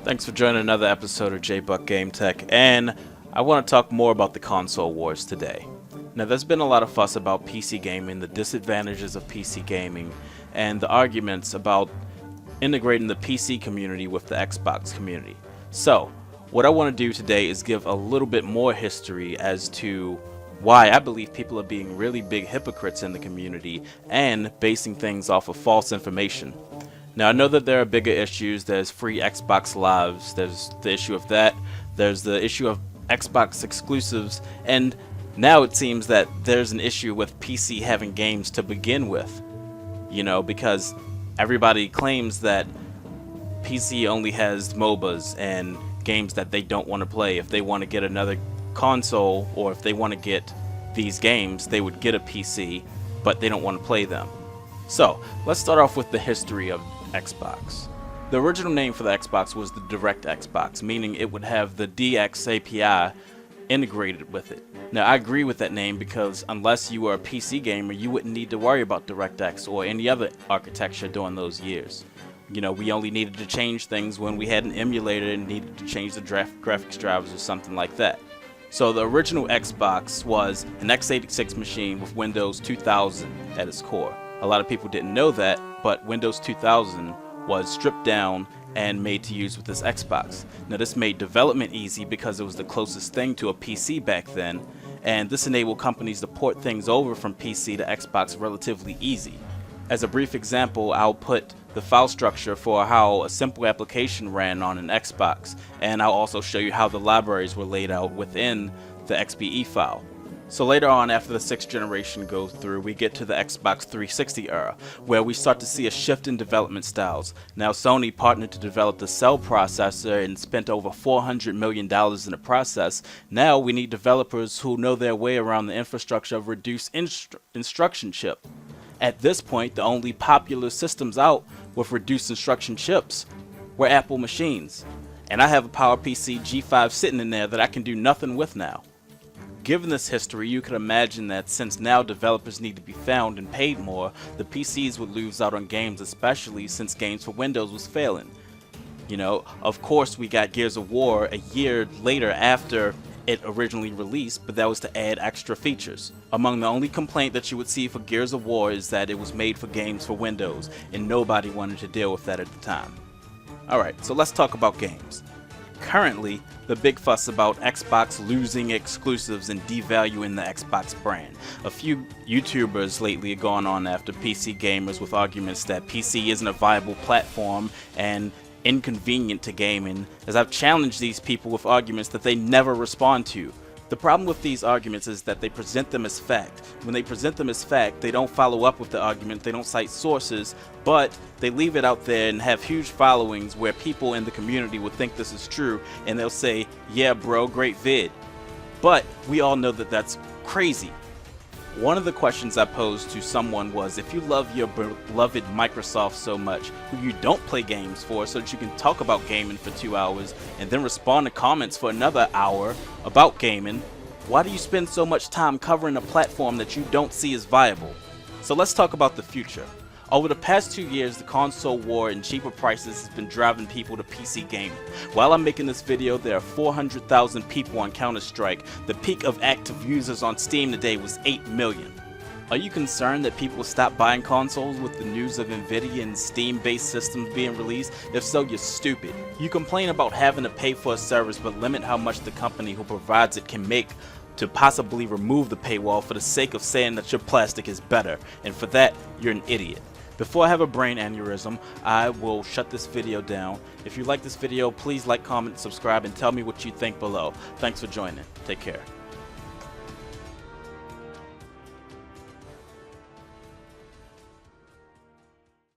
Thanks for joining another episode of JayBuc Game Tech, and I want to talk more about the console wars today. Now, there's been a lot of fuss about PC gaming, the disadvantages of PC gaming, and the arguments about integrating the PC community with the Xbox community. So, what I want to do today is give a little bit more history as to why I believe people are being really big hypocrites in the community and basing things off of false information. Now, I know that there are bigger issues. There's free Xbox Lives, there's the issue of that, there's the issue of Xbox exclusives, and now it seems that there's an issue with PC having games to begin with. You know, because everybody claims that PC only has MOBAs and games that they don't want to play. If they want to get another console, or if they want to get these games, they would get a PC, but they don't want to play them. So, let's start off with the history of Xbox. The original name for the Xbox was the Direct Xbox, meaning it would have the DX API integrated with it. Now, I agree with that name because unless you were a PC gamer, you wouldn't need to worry about DirectX or any other architecture during those years. You know, we only needed to change things when we had an emulator and needed to change the graphics drivers or something like that. So the original Xbox was an x86 machine with Windows 2000 at its core. A lot of people didn't know that, but Windows 2000 was stripped down and made to use with this Xbox. Now, this made development easy because it was the closest thing to a PC back then, and this enabled companies to port things over from PC to Xbox relatively easy. As a brief example, I'll put the file structure for how a simple application ran on an Xbox, and I'll also show you how the libraries were laid out within the XBE file. So later on, after the 6th generation goes through, we get to the Xbox 360 era, where we start to see a shift in development styles. Now, Sony partnered to develop the Cell processor and spent over $400 million in the process. Now we need developers who know their way around the infrastructure of reduced instruction chip. At this point, the only popular systems out with reduced instruction chips were Apple machines. And I have a PowerPC G5 sitting in there that I can do nothing with now. Given this history, you can imagine that since now developers need to be found and paid more, the PCs would lose out on games, especially since games for Windows was failing. You know, of course we got Gears of War a year later after it originally released, but that was to add extra features. Among the only complaint that you would see for Gears of War is that it was made for games for Windows, and nobody wanted to deal with that at the time. Alright, so let's talk about games. Currently, the big fuss about Xbox losing exclusives and devaluing the Xbox brand. A few YouTubers lately have gone on after PC gamers with arguments that PC isn't a viable platform and inconvenient to gaming, as I've challenged these people with arguments that they never respond to. The problem with these arguments is that they present them as fact. When they present them as fact, they don't follow up with the argument, they don't cite sources, but they leave it out there and have huge followings where people in the community would think this is true, and they'll say, yeah bro, great vid. But we all know that that's crazy. One of the questions I posed to someone was, if you love your beloved Microsoft so much, who you don't play games for so that you can talk about gaming for 2 hours and then respond to comments for another hour about gaming, why do you spend so much time covering a platform that you don't see as viable? So let's talk about the future. Over the past 2 years, the console war and cheaper prices has been driving people to PC gaming. While I'm making this video, there are 400,000 people on Counter-Strike. The peak of active users on Steam today was 8 million. Are you concerned that people will stop buying consoles with the news of Nvidia and Steam-based systems being released? If so, you're stupid. You complain about having to pay for a service, but limit how much the company who provides it can make to possibly remove the paywall for the sake of saying that your plastic is better, and for that, you're an idiot. Before I have a brain aneurysm, I will shut this video down. If you like this video, please like, comment, subscribe, and tell me what you think below. Thanks for joining. Take care.